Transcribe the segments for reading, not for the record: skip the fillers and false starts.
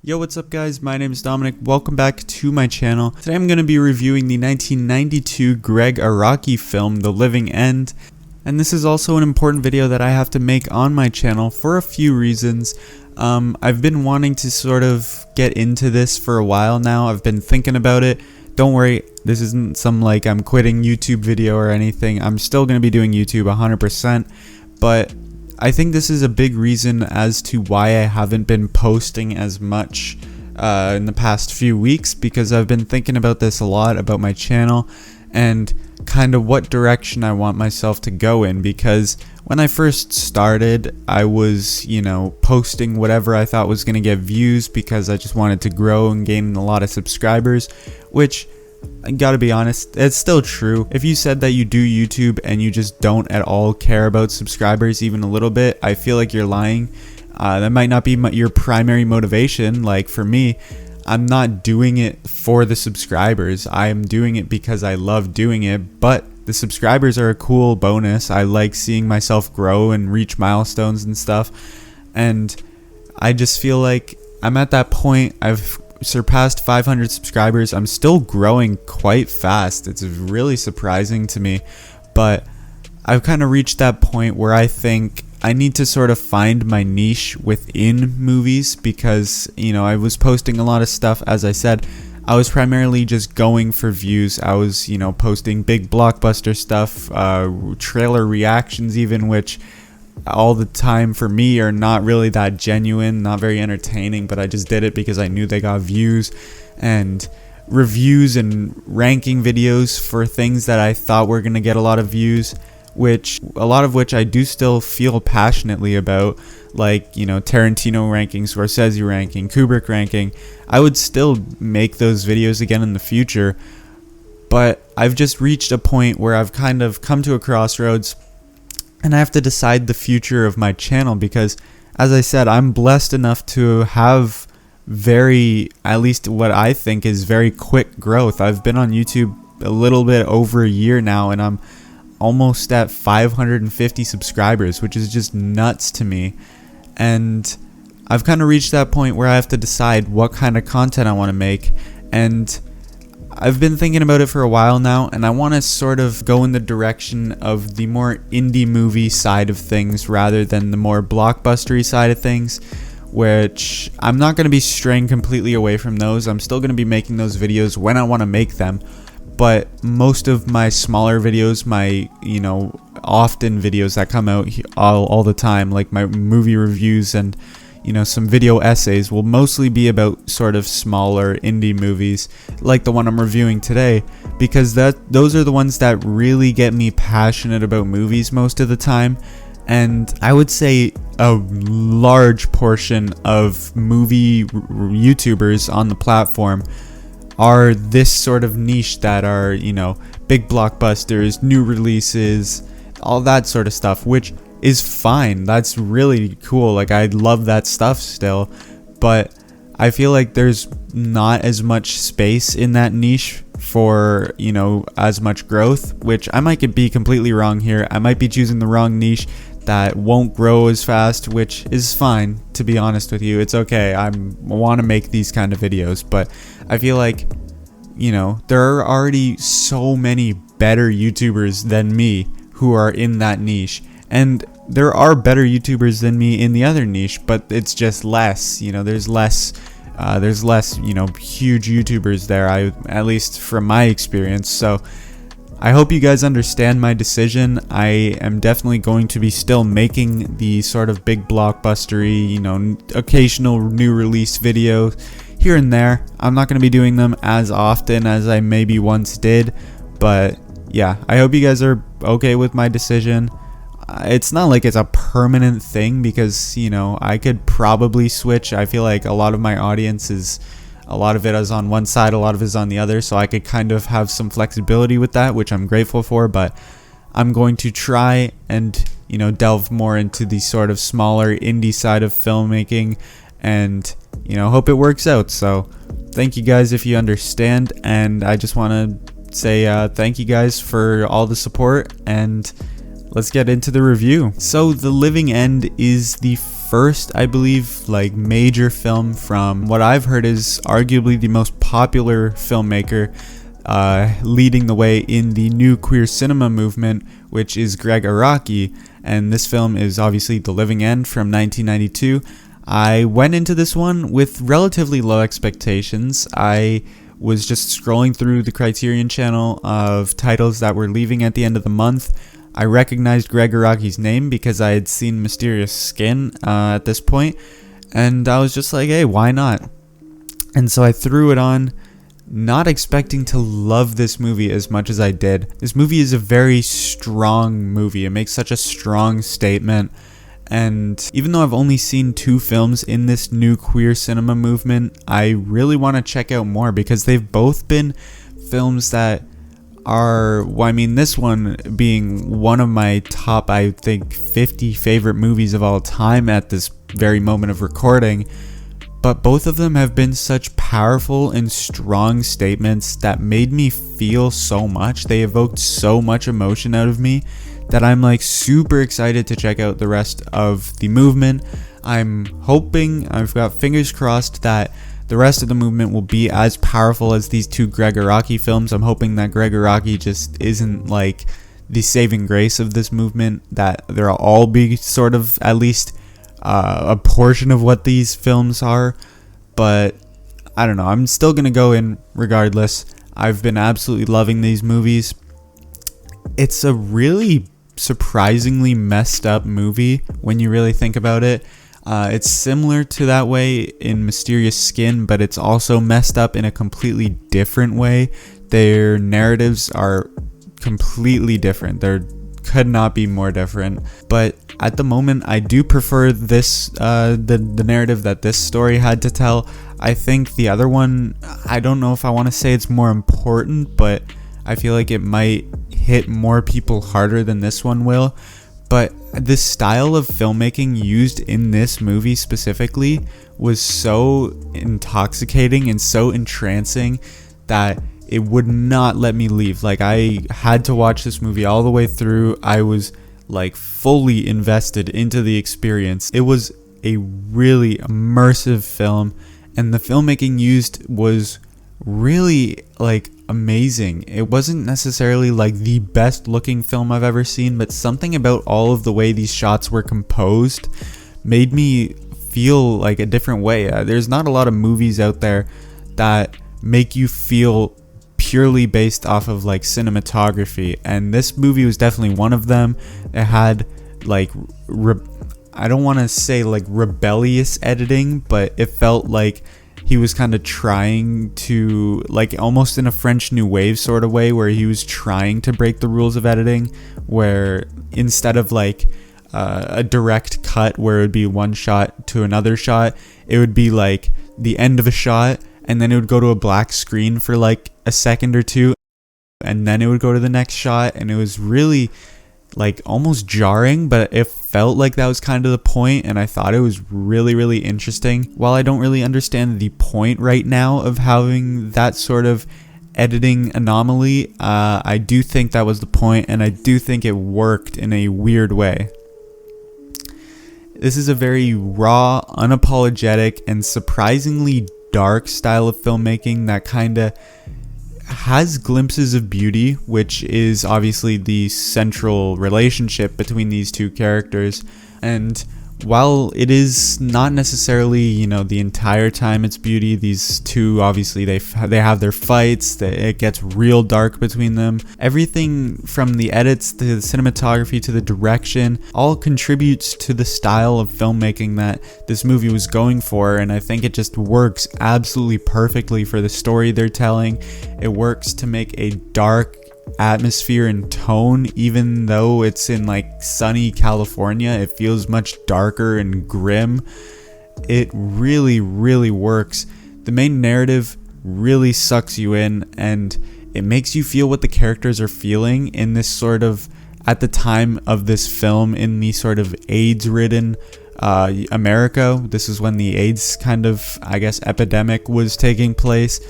Yo, what's up guys? My name is Dominic. Welcome back to my channel. Today I'm going to be reviewing the 1992 Gregg Araki film, The Living End. And this is also an important video that I have to make on my channel for a few reasons. I've been wanting to sort of get into this for a while now. I've been thinking about it. Don't worry, this isn't some like I'm quitting YouTube video or anything. I'm still going to be doing YouTube 100%. But I think this is a big reason as to why I haven't been posting as much in the past few weeks, because I've been thinking about this a lot, about my channel and kind of what direction I want myself to go in. Because when I first started, I was, posting whatever I thought was going to get views because I just wanted to grow and gain a lot of subscribers, which, I gotta be honest, it's still true. If you said that you do YouTube and you just don't at all care about subscribers even a little bit, I feel like you're lying. That might not be your primary motivation. Like for me, I'm not doing it for the subscribers. I am doing it because I love doing it, but the subscribers are a cool bonus. I like seeing myself grow and reach milestones and stuff, and I just feel like I'm at that point. I've surpassed 500 subscribers. I'm still growing quite fast. It's really surprising to me, but I've kind of reached that point where I think I need to sort of find my niche within movies, because I was posting a lot of stuff. As I said, I was primarily just going for views. I was posting big blockbuster stuff, trailer reactions even, which all the time for me are not really that genuine, not very entertaining, but I just did it because I knew they got views. And reviews and ranking videos for things that I thought were going to get a lot of views, which a lot of which I do still feel passionately about, like Tarantino ranking, Scorsese ranking, Kubrick ranking. I would still make those videos again in the future, but I've just reached a point where I've kind of come to a crossroads and I have to decide the future of my channel, because as I said, I'm blessed enough to have at least what I think is very quick growth. I've been on YouTube a little bit over a year now, and I'm almost at 550 subscribers, which is just nuts to me. And I've kind of reached that point where I have to decide what kind of content I want to make, and I've been thinking about it for a while now, and I want to sort of go in the direction of the more indie movie side of things rather than the more blockbustery side of things, which I'm not going to be straying completely away from those. I'm still going to be making those videos when I want to make them, but most of my smaller videos, my often videos that come out all the time, like my movie reviews and some video essays, will mostly be about sort of smaller indie movies like the one I'm reviewing today, because those are the ones that really get me passionate about movies most of the time. And I would say a large portion of movie YouTubers on the platform are this sort of niche that are big blockbusters, new releases, all that sort of stuff, which is fine. That's really cool. Like, I love that stuff still, but I feel like there's not as much space in that niche for as much growth, which I might be completely wrong here. I might be choosing the wrong niche that won't grow as fast, which is fine, to be honest with you. It's okay. I want to make these kind of videos, but I feel like there are already so many better YouTubers than me who are in that niche, and there are better YouTubers than me in the other niche, but it's just less. There's less huge YouTubers there, at least from my experience. So I hope you guys understand my decision. I am definitely going to be still making the sort of big blockbustery, occasional new release video here and there. I'm not going to be doing them as often as I maybe once did, but yeah, I hope you guys are okay with my decision. It's not like it's a permanent thing, because I could probably switch. I feel like a lot of my audience a lot of it is on one side, a lot of it is on the other, so I could kind of have some flexibility with that, which I'm grateful for. But I'm going to try and delve more into the sort of smaller indie side of filmmaking, and hope it works out. So thank you guys if you understand, and I just want to say thank you guys for all the support, and let's get into the review. So The Living End is the first, I believe, like major film from what I've heard is arguably the most popular filmmaker leading the way in the new queer cinema movement, which is Gregg Araki. And this film is obviously The Living End from 1992. I went into this one with relatively low expectations. I was just scrolling through the Criterion channel of titles that were leaving at the end of the month. I recognized Gregg Araki's name because I had seen Mysterious Skin at this point, and I was just like, hey, why not? And so I threw it on, not expecting to love this movie as much as I did. This movie is a very strong movie. It makes such a strong statement. And even though I've only seen 2 films in this new queer cinema movement, I really want to check out more because they've both been films that are, well, I mean, this one being one of my top, I think, 50 favorite movies of all time at this very moment of recording. But both of them have been such powerful and strong statements that made me feel so much. They evoked so much emotion out of me that I'm like super excited to check out the rest of the movement. I'm hoping, I've got fingers crossed that the rest of the movement will be as powerful as these 2 Gregg Araki films. I'm hoping that Gregg Araki just isn't like the saving grace of this movement, that they'll all be sort of at least a portion of what these films are. But I don't know, I'm still gonna go in regardless. I've been absolutely loving these movies. It's a really surprisingly messed up movie when you really think about it. It's similar to that way in Mysterious Skin, but it's also messed up in a completely different way. Their narratives are completely different. They could not be more different. But at the moment, I do prefer this, the narrative that this story had to tell. I think the other one, I don't know if I want to say it's more important, but I feel like it might hit more people harder than this one will. But the style of filmmaking used in this movie specifically was so intoxicating and so entrancing that it would not let me leave. Like, I had to watch this movie all the way through. I was like fully invested into the experience. It was a really immersive film, and the filmmaking used was really like amazing. It wasn't necessarily like the best looking film I've ever seen, but something about all of the way these shots were composed made me feel like a different way. There's not a lot of movies out there that make you feel purely based off of like cinematography, and this movie was definitely one of them. It had like I don't want to say like rebellious editing, but it felt like he was kind of trying to, like, almost in a French New Wave sort of way, where he was trying to break the rules of editing, where instead of like a direct cut where it would be one shot to another shot, it would be like the end of a shot and then it would go to a black screen for like a second or two, and then it would go to the next shot, and it was really like almost jarring, but it felt like that was kind of the point, and I thought it was really, really interesting. While I don't really understand the point right now of having that sort of editing anomaly, I do think that was the point, and I do think it worked in a weird way. This is a very raw, unapologetic, and surprisingly dark style of filmmaking that kind of has glimpses of beauty, which is obviously the central relationship between these two characters. And while it is not necessarily, you know, the entire time it's beauty, these two obviously they have their fights, it gets real dark between them. Everything from the edits to the cinematography to the direction all contributes to the style of filmmaking that this movie was going for, and I think it just works absolutely perfectly for the story they're telling. It works to make a dark atmosphere and tone. Even though it's in like sunny California, it feels much darker and grim. It really, really works. The main narrative really sucks you in, and it makes you feel what the characters are feeling in this sort of, at the time of this film, in the sort of AIDS-ridden America. This is when the AIDS kind of, I guess, epidemic was taking place,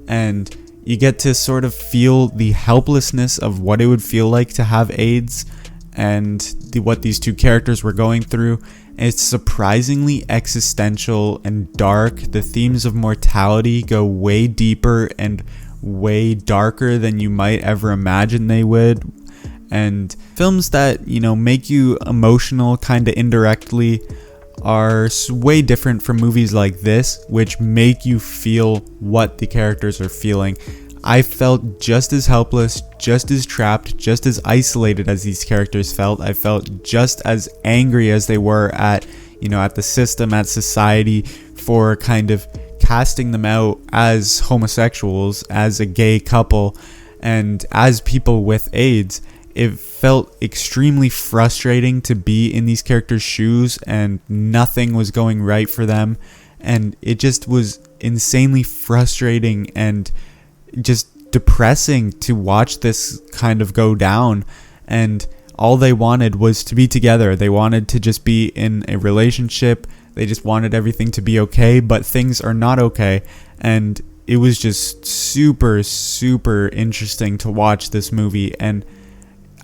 and you get to sort of feel the helplessness of what it would feel like to have AIDS and what these two characters were going through. It's surprisingly existential and dark. The themes of mortality go way deeper and way darker than you might ever imagine they would. And films that, make you emotional kind of indirectly are way different from movies like this, which make you feel what the characters are feeling. I felt just as helpless, just as trapped, just as isolated as these characters felt. I felt just as angry as they were at, at the system, at society, for kind of casting them out as homosexuals, as a gay couple, and as people with AIDS. It felt extremely frustrating to be in these characters' shoes, and nothing was going right for them. And it just was insanely frustrating and just depressing to watch this kind of go down. And all they wanted was to be together. They wanted to just be in a relationship. They just wanted everything to be okay, but things are not okay. And it was just super, super interesting to watch this movie. And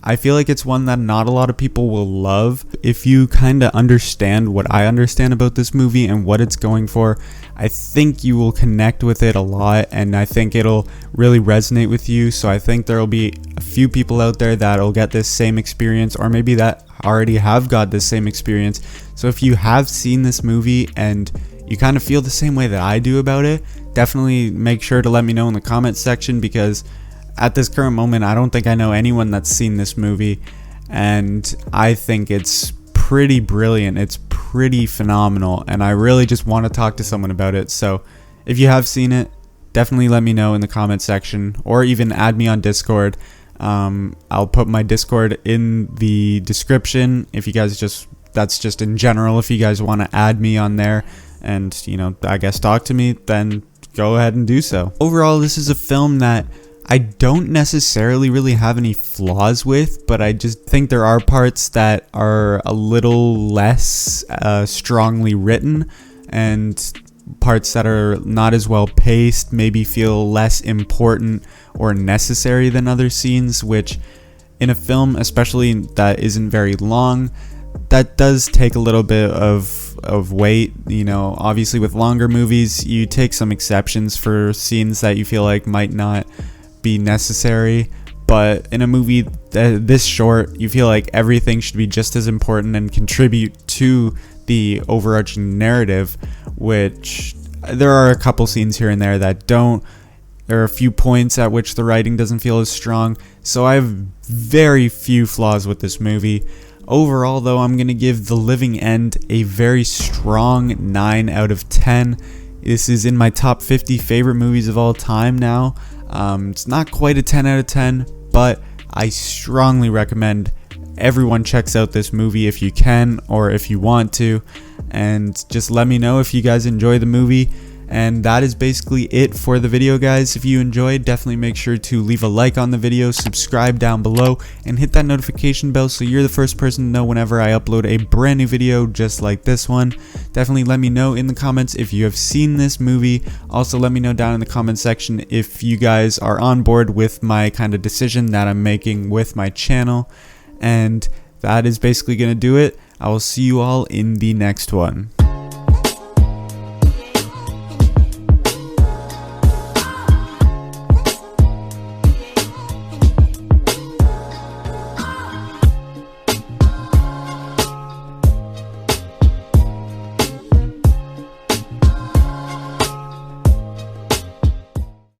I feel like it's one that not a lot of people will love. If you kind of understand what I understand about this movie and what it's going for, I think you will connect with it a lot, and I think it'll really resonate with you. So I think there'll be a few people out there that'll get this same experience, or maybe that already have got this same experience. So if you have seen this movie and you kind of feel the same way that I do about it, definitely make sure to let me know in the comments section, because at this current moment, I don't think I know anyone that's seen this movie, and I think it's pretty brilliant. It's pretty phenomenal, and I really just want to talk to someone about it. So if you have seen it, definitely let me know in the comment section, or even add me on Discord. I'll put my Discord in the description. If you guys that's just in general, if you guys want to add me on there and, I guess talk to me, then go ahead and do so. Overall, this is a film that I don't necessarily really have any flaws with, but I just think there are parts that are a little less strongly written, and parts that are not as well paced, maybe feel less important or necessary than other scenes, which in a film, especially that isn't very long, that does take a little bit of weight. Obviously with longer movies, you take some exceptions for scenes that you feel like might not be necessary, but in a movie this short, you feel like everything should be just as important and contribute to the overarching narrative, which there are a couple scenes here and there that don't. There are a few points at which the writing doesn't feel as strong, so I have very few flaws with this movie. Overall though, I'm going to give The Living End a very strong 9 out of 10. This is in my top 50 favorite movies of all time now. It's not quite a 10 out of 10, but I strongly recommend everyone checks out this movie if you can, or if you want to, and just let me know if you guys enjoy the movie. And that is basically it for the video, guys. If you enjoyed, definitely make sure to leave a like on the video, subscribe down below, and hit that notification bell so you're the first person to know whenever I upload a brand new video just like this one. Definitely let me know in the comments if you have seen this movie. Also, let me know down in the comment section if you guys are on board with my kind of decision that I'm making with my channel. And that is basically going to do it. I will see you all in the next one.